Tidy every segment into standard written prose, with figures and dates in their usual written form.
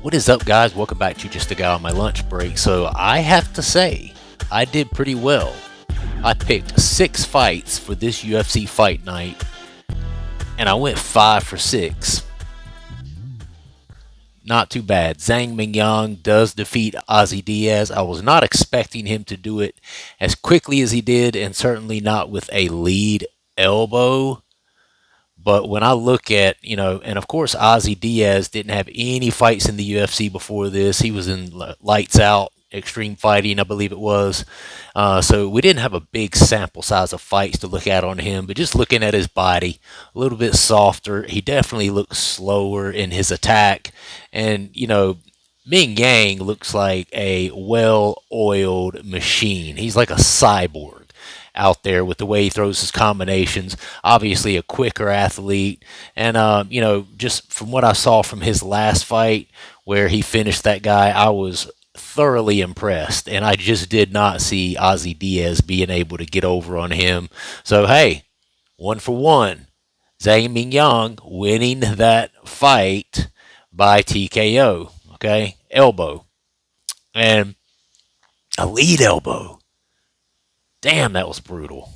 What is up, guys? Welcome back to Just a Guy on My Lunch Break. So, I have to say, I did pretty well. I picked 6 fights for this UFC fight night, and I went 5 for 6. Not too bad. Zhang Mingyang does defeat Ozzy Diaz. I was not expecting him to do it as quickly as he did, and certainly not with a lead elbow. But when I look at, and of course, Ozzy Diaz didn't have any fights in the UFC before this. He was in Lights Out, Extreme Fighting, I believe it was. So we didn't have a big sample size of fights to look at on him. But just looking at his body, a little bit softer. He definitely looks slower in his attack. And, Ming Yang looks like a well oiled machine. He's like a cyborg out there with the way he throws his combinations. Obviously, a quicker athlete. And, just from what I saw from his last fight where he finished that guy, I was thoroughly impressed. And I just did not see Ozzy Diaz being able to get over on him. So, hey, 1 for 1. Zhang Mingyang winning that fight by TKO. Okay, elbow. And a lead elbow. Damn, that was brutal.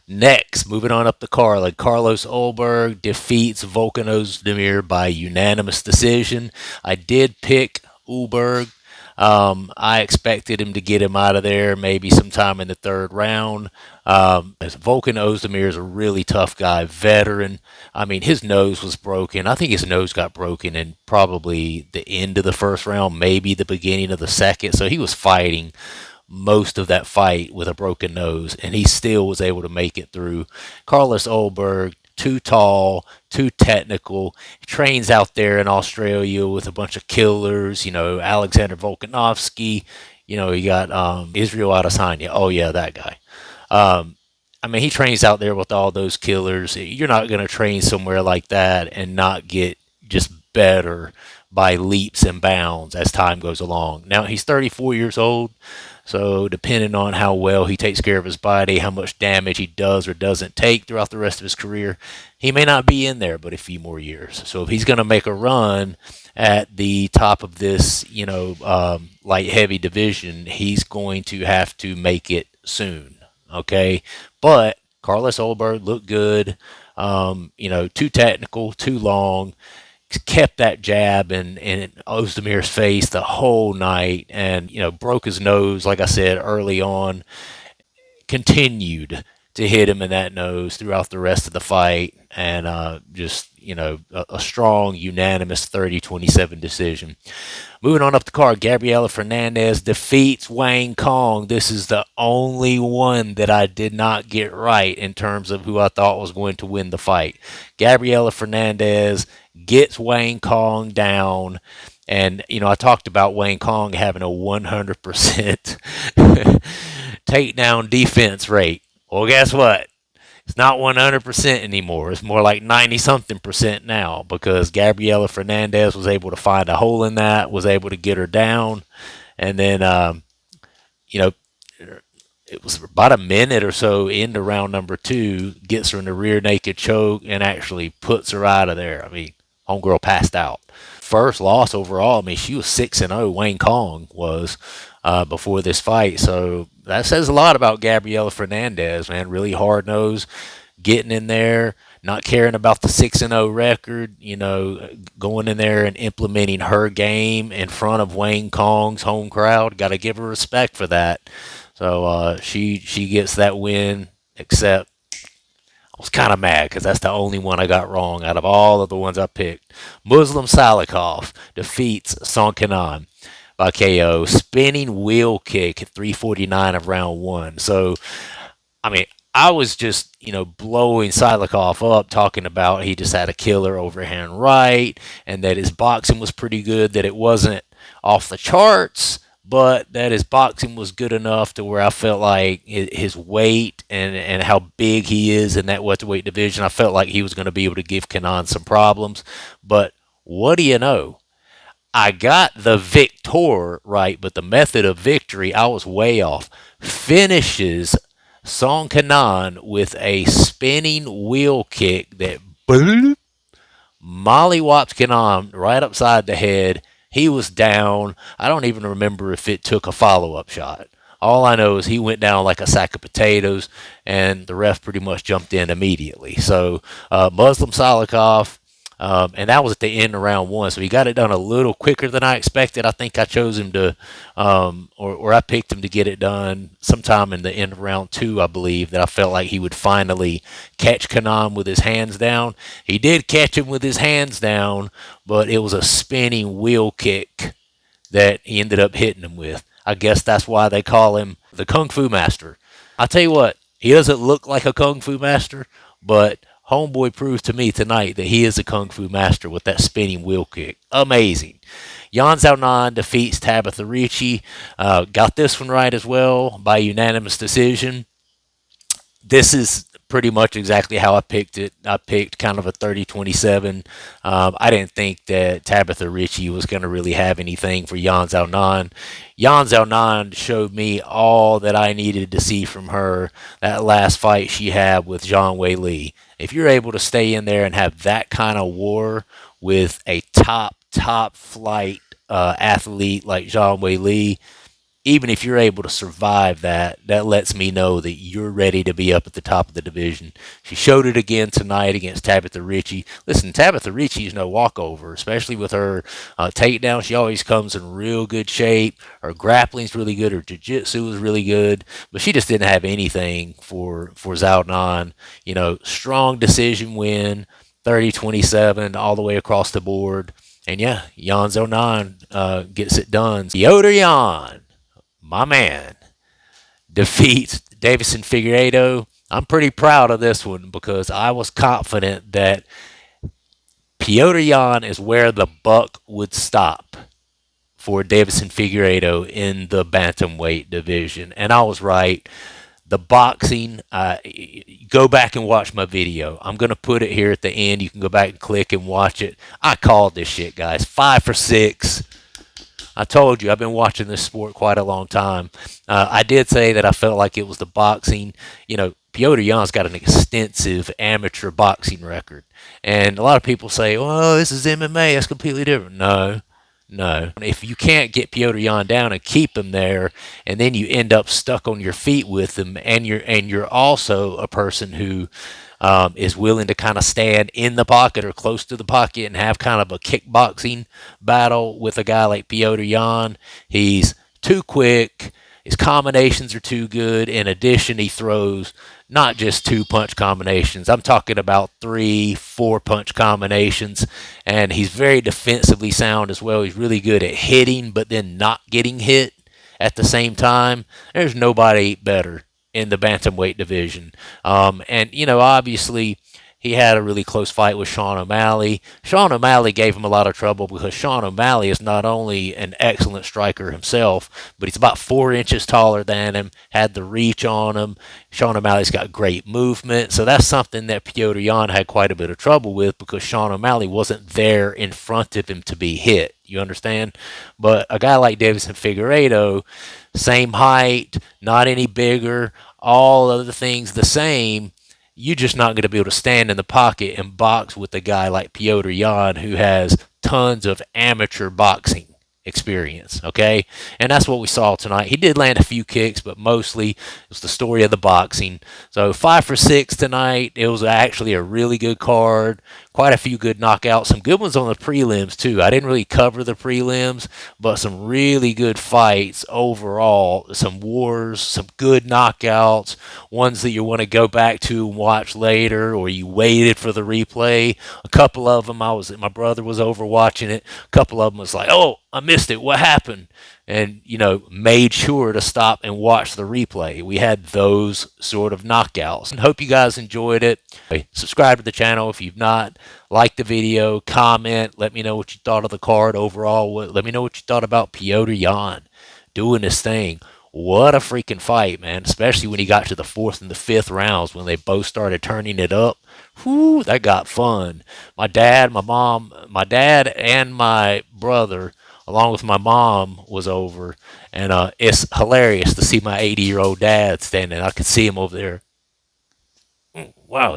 Next, moving on up the card, Carlos Ulberg defeats Volkan Ozdemir by unanimous decision. I did pick Ulberg. I expected him to get him out of there maybe sometime in the third round. As Volkan Ozdemir is a really tough guy, veteran. I mean, his nose was broken. I think his nose got broken in probably the end of the first round, maybe the beginning of the second. So he was fighting most of that fight with a broken nose, and he still was able to make it through. Carlos Ulberg, too tall, too technical. He trains out there in Australia with a bunch of killers, Alexander Volkanovski. You got Israel Adesanya. Oh, yeah, that guy. I mean, he trains out there with all those killers. You're not going to train somewhere like that and not get just better by leaps and bounds as time goes along. Now, he's 34 years old. So, depending on how well he takes care of his body, how much damage he does or doesn't take throughout the rest of his career, he may not be in there but a few more years. So, if he's going to make a run at the top of this, light heavy division, he's going to have to make it soon. Okay. But Carlos Ulberg looked good, too technical, too long. Kept that jab in Ozdemir's face the whole night, and broke his nose, like I said early on. Continued to hit him in that nose throughout the rest of the fight, and a strong unanimous 30-27 decision. Moving on up the card, Gabriela Fernandez defeats Wang Kong. This is the only one that I did not get right in terms of who I thought was going to win the fight. Gabriela Fernandez gets Wang Kong down. And, I talked about Wang Kong having a 100% takedown defense rate. Well, guess what? It's not 100% anymore. It's more like 90-something% now, because Gabriela Fernandez was able to find a hole in that, was able to get her down. And then, it was about a minute or so into round number 2, gets her in the rear naked choke and actually puts her out of there. I mean, homegirl passed out. First loss overall. I mean, she was 6-0. Wang Kong was before this fight. So that says a lot about Gabriela Fernandez, man. Really hard nose, getting in there, not caring about the 6-0 record. Going in there and implementing her game in front of Wang Kong's home crowd. Got to give her respect for that. So she gets that win. Except I was kind of mad because that's the only one I got wrong out of all of the ones I picked. Muslim Salikov defeats Song Kenan by KO. Spinning wheel kick at 3:49 of round 1. So, I mean, I was just, blowing Salikov up, talking about he just had a killer overhand right, and that his boxing was pretty good, that it wasn't off the charts, but that his boxing was good enough to where I felt like his weight and how big he is in that welterweight division, I felt like he was going to be able to give Kenan some problems. But what do you know? I got the victor right, but the method of victory, I was way off. Finishes Song Kenan with a spinning wheel kick that boom, Mollywopped Kanan right upside the head. He was down. I don't even remember if it took a follow up shot. All I know is he went down like a sack of potatoes, and the ref pretty much jumped in immediately. So Muslim Salikov, and that was at the end of round one. So he got it done a little quicker than I expected. I think I chose him to, or I picked him to get it done sometime in the end of round two, I believe, that I felt like he would finally catch Kanan with his hands down. He did catch him with his hands down, but it was a spinning wheel kick that he ended up hitting him with. I guess that's why they call him the Kung Fu Master. I tell you what, he doesn't look like a Kung Fu Master, but Homeboy proved to me tonight that he is a Kung Fu Master with that spinning wheel kick. Amazing. Yan Xiaonan defeats Tabitha Ricci. Got this one right as well by unanimous decision. This is pretty much exactly how I picked it. I picked kind of a 30-27. I didn't think that Tabitha Ricci was going to really have anything for Yan Xiaonan. Yan Xiaonan showed me all that I needed to see from her that last fight she had with Zhang Wei Li. If you're able to stay in there and have that kind of war with a top flight athlete like Zhang Wei Li, even if you're able to survive that, that lets me know that you're ready to be up at the top of the division. She showed it again tonight against Tabitha Ricci. Listen, Tabitha Ricci is no walkover, especially with her takedown. She always comes in real good shape. Her grappling's really good. Her jiu-jitsu is really good. But she just didn't have anything for Zhao Nan. You know, strong decision win, 30-27, all the way across the board. And yeah, Yan Xiaonan gets it done. Piotr Yan, my man, defeats Davison Figueiredo. I'm pretty proud of this one because I was confident that Piotr Yan is where the buck would stop for Davison Figueiredo in the bantamweight division, and I was right. The boxing, go back and watch my video. I'm going to put it here at the end. You can go back and click and watch it. I called this shit, guys. 5 for 6. I told you, I've been watching this sport quite a long time. I did say that I felt like it was the boxing. You know, Piotr Jan's got an extensive amateur boxing record. And a lot of people say, well, this is MMA. That's completely different. No, no. If you can't get Piotr Jan down and keep him there, and then you end up stuck on your feet with him, and you're also a person who is willing to kind of stand in the pocket or close to the pocket and have kind of a kickboxing battle with a guy like Piotr Jan. He's too quick. His combinations are too good. In addition, he throws not just 2-punch combinations. I'm talking about 3, 4-punch combinations. And he's very defensively sound as well. He's really good at hitting, but then not getting hit at the same time. There's nobody better in the bantamweight division. And, you know, obviously he had a really close fight with Sean O'Malley. Sean O'Malley gave him a lot of trouble because Sean O'Malley is not only an excellent striker himself, but he's about 4 inches taller than him, had the reach on him. Sean O'Malley's got great movement. So that's something that Piotr Jan had quite a bit of trouble with because Sean O'Malley wasn't there in front of him to be hit. You understand? But a guy like Davison Figueiredo, same height, not any bigger, all other things the same. You're just not going to be able to stand in the pocket and box with a guy like Piotr Jan who has tons of amateur boxing experience, okay? And that's what we saw tonight. He did land a few kicks, but mostly it was the story of the boxing. So 5 for 6 tonight. It was actually a really good card. Quite a few good knockouts. Some good ones on the prelims, too. I didn't really cover the prelims, but some really good fights overall. Some wars, some good knockouts, ones that you want to go back to and watch later, or you waited for the replay. A couple of them, my brother was over watching it. A couple of them was like, oh, I missed it. What happened? And, you know, made sure to stop and watch the replay. We had those sort of knockouts. And hope you guys enjoyed it. Subscribe to the channel if you've not. Like the video, comment, let me know what you thought of the card overall. Let me know what you thought about Piotr Jan doing this thing. What a freaking fight, man, especially when he got to the 4th and the 5th rounds when they both started turning it up. Whew, that got fun. My dad, my mom, my dad and my brother, along with my mom, was over, and it's hilarious to see my 80-year-old dad standing. I could see him over there. Wow,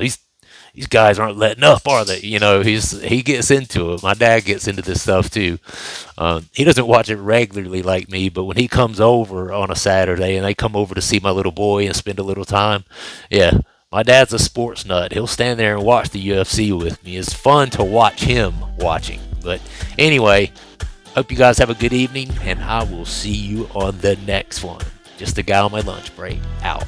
these guys aren't letting up, are they? He gets into it. My dad gets into this stuff too. He doesn't watch it regularly like me, but when he comes over on a Saturday and they come over to see my little boy and spend a little time, yeah, my dad's a sports nut. He'll stand there and watch the UFC with me. It's fun to watch him watching. But anyway, hope you guys have a good evening, and I will see you on the next one. Just a guy on my lunch break. Out.